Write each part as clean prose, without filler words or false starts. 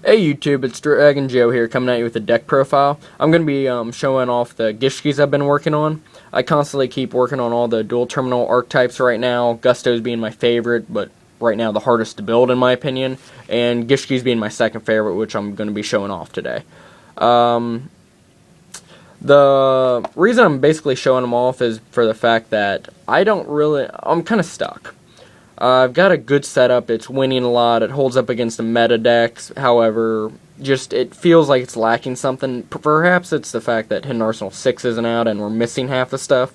Hey YouTube, it's Dragon Joe here coming at you with a deck profile. I'm going to be showing off the Gishkis I've been working on. I constantly keep working on all the dual terminal archetypes right now, Gusto's being my favorite, but right now the hardest to build in my opinion, and Gishki's being my second favorite, which I'm going to be showing off today. The reason I'm basically showing them off is for the fact that I'm kind of stuck. I've got a good setup, it's winning a lot, it holds up against the meta decks, however, it feels like it's lacking something. Perhaps it's the fact that Hidden Arsenal 6 isn't out and we're missing half the stuff,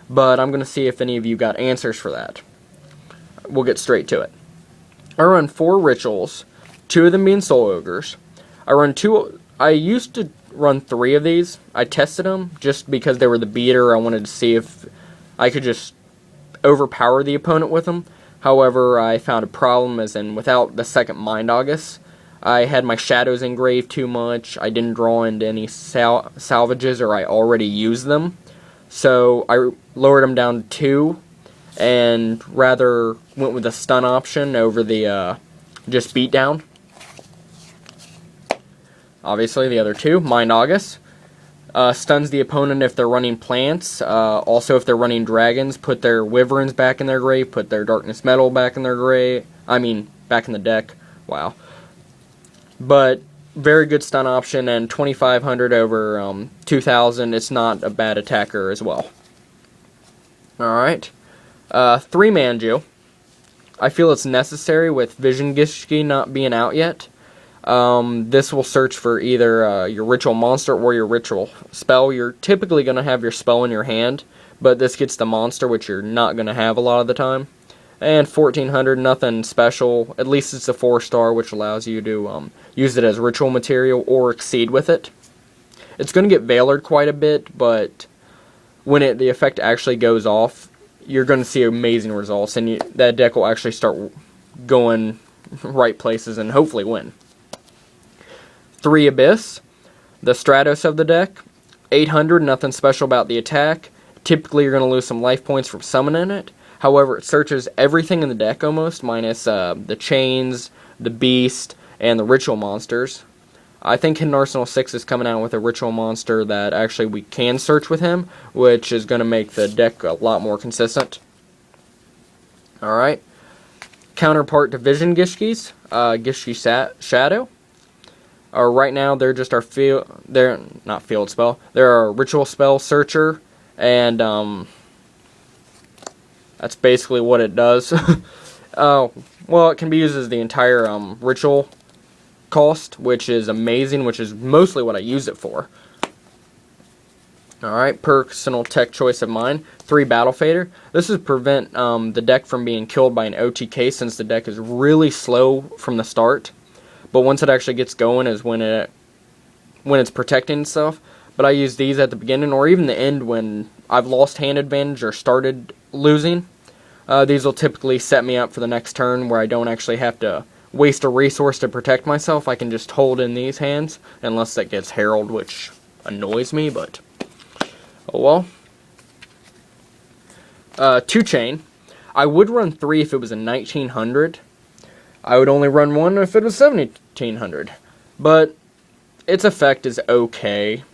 but I'm going to see if any of you got answers for that. We'll get straight to it. I run 4 rituals, 2 of them being Soul Ogres. I used to run 3 of these. I tested them just because they were the beater. I wanted to see if I could just overpower the opponent with them. However, I found a problem, as in without the second Mind August, I had my shadows engraved too much, I didn't draw into any salvages, or I already used them. So I lowered them down to 2, and rather went with the stun option over the just beatdown. Obviously, the other 2, Mind August. Stuns the opponent if they're running plants. Also, if they're running dragons, put their wyverns back in their grave, put their darkness metal back in their grave. Back in the deck. Wow. But very good stun option, and 2,500 over 2,000. It's not a bad attacker as well. Alright. 3 Manju. I feel it's necessary with Vision Gishki not being out yet. This will search for either your ritual monster or your ritual spell. You're typically going to have your spell in your hand, but this gets the monster, which you're not going to have a lot of the time. And 1,400, nothing special. At least it's a 4-star, which allows you to use it as ritual material or exceed with it. It's going to get veilered quite a bit, but when the effect actually goes off, you're going to see amazing results, and that deck will actually start going right places and hopefully win. 3 Abyss, the Stratos of the deck. 800, nothing special about the attack. Typically you're going to lose some life points from summoning it. However, it searches everything in the deck almost, minus the chains, the beast, and the ritual monsters. I think Hidden Arsenal 6 is coming out with a ritual monster that actually we can search with him, which is going to make the deck a lot more consistent. Alright. Counterpart to Vision Gishkis, Gishki Shadow. Right now, they're just our they're not field spell. They're our ritual spell searcher, and that's basically what it does. Well, it can be used as the entire ritual cost, which is amazing, which is mostly what I use it for. Alright, personal tech choice of mine. 3 Battle Fader. This is prevent the deck from being killed by an OTK, since the deck is really slow from the start. But once it actually gets going is when it's protecting itself. But I use these at the beginning or even the end when I've lost hand advantage or started losing. These will typically set me up for the next turn where I don't actually have to waste a resource to protect myself. I can just hold in these hands, unless that gets Herald, which annoys me, but oh well. 2 Chain. I would run 3 if it was a 1900. I would only run 1 if it was 1,700, but its effect is okay.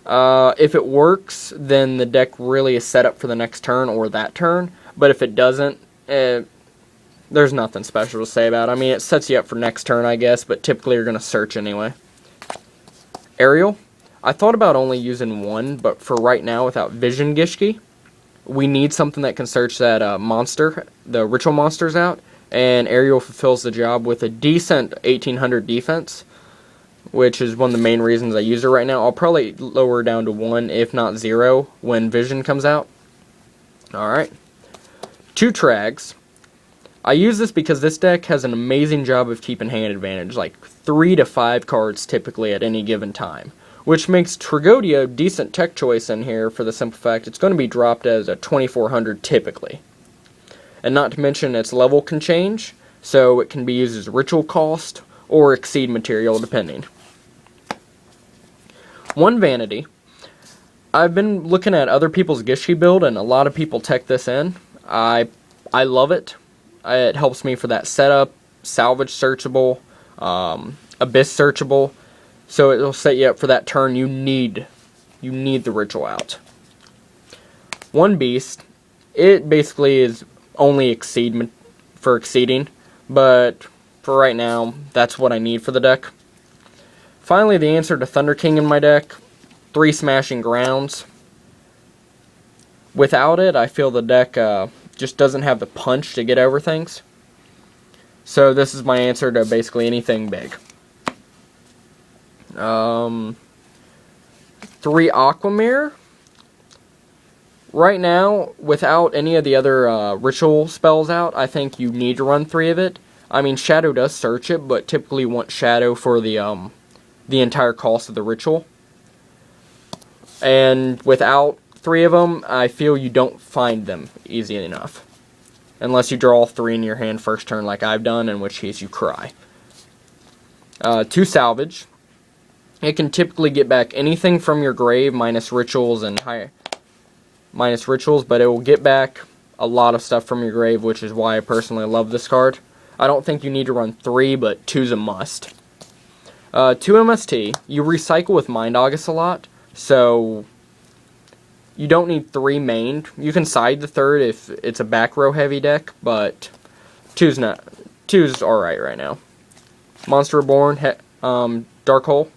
If it works, then the deck really is set up for the next turn or that turn, but if it doesn't, there's nothing special to say about it. I mean, it sets you up for next turn, I guess, but typically you're going to search anyway. Aerial. I thought about only using 1, but for right now, without Vision Gishki, we need something that can search that monster, the ritual monsters out. And Aerial fulfills the job with a decent 1,800 defense, which is one of the main reasons I use it right now. I'll probably lower down to 1, if not 0, when Vision comes out. Alright. 2 Trags. I use this because this deck has an amazing job of keeping hand advantage, like 3 to 5 cards typically at any given time, which makes Tragodia a decent tech choice in here for the simple fact it's going to be dropped as a 2,400 typically. And not to mention its level can change, so it can be used as ritual cost or exceed material depending. 1 Vanity. I've been looking at other people's Gishki build, and a lot of people tech this in. I love it. It helps me for that setup, salvage searchable, Abyss searchable, so it'll set you up for that turn. You need the ritual out. One beast, it basically is only exceeding, but for right now, that's what I need for the deck. Finally, the answer to Thunder King in my deck, 3 Smashing Grounds. Without it, I feel the deck just doesn't have the punch to get over things. So this is my answer to basically anything big. 3 Aquamirror. Right now, without any of the other ritual spells out, I think you need to run 3 of it. I mean, Shadow does search it, but typically you want Shadow for the entire cost of the ritual. And without 3 of them, I feel you don't find them easy enough. Unless you draw all 3 in your hand first turn like I've done, in which case you cry. 2 Salvage. It can typically get back anything from your grave minus rituals, but it will get back a lot of stuff from your grave, which is why I personally love this card. I don't think you need to run 3, but 2's a must. 2 MST. You recycle with Mind August a lot, so you don't need 3 mained. You can side the 3rd if it's a back row heavy deck, but 2's alright right now. Monster Reborn, Dark Hole.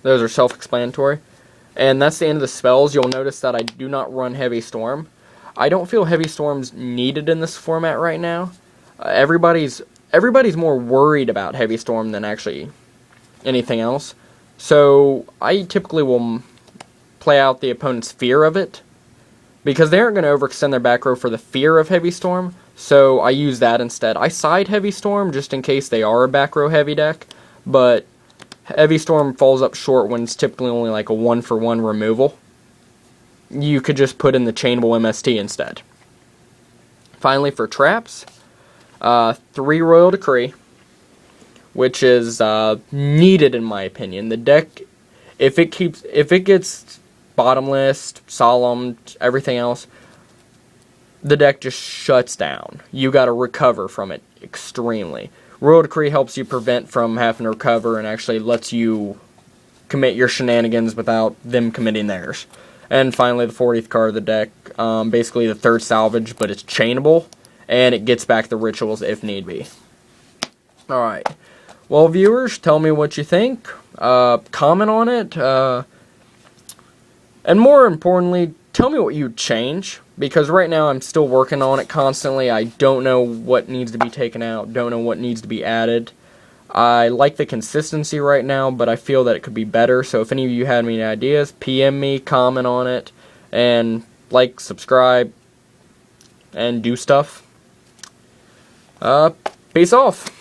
Those are self-explanatory. And that's the end of the spells. You'll notice that I do not run Heavy Storm. I don't feel Heavy Storm's needed in this format right now. Everybody's more worried about Heavy Storm than actually anything else. So I typically will play out the opponent's fear of it, because they aren't going to overextend their back row for the fear of Heavy Storm, so I use that instead. I side Heavy Storm just in case they are a back row heavy deck, but Heavy Storm falls up short when it's typically only like a 1-for-1 removal. You could just put in the Chainable MST instead. Finally, for traps, 3 Royal Decree, which is needed in my opinion. The deck, if it gets bottomless, solemn, everything else, the deck just shuts down. You got to recover from it extremely. Royal Decree helps you prevent from having to recover and actually lets you commit your shenanigans without them committing theirs. And finally, the 40th card of the deck, basically the 3rd Salvage, but it's chainable, and it gets back the rituals if need be. Alright. Well, viewers, tell me what you think. Comment on it. And more importantly, tell me what you'd change, because right now I'm still working on it constantly. I don't know what needs to be taken out, don't know what needs to be added. I like the consistency right now, but I feel that it could be better. So if any of you had any ideas, PM me, comment on it, and like, subscribe, and do stuff. Peace off.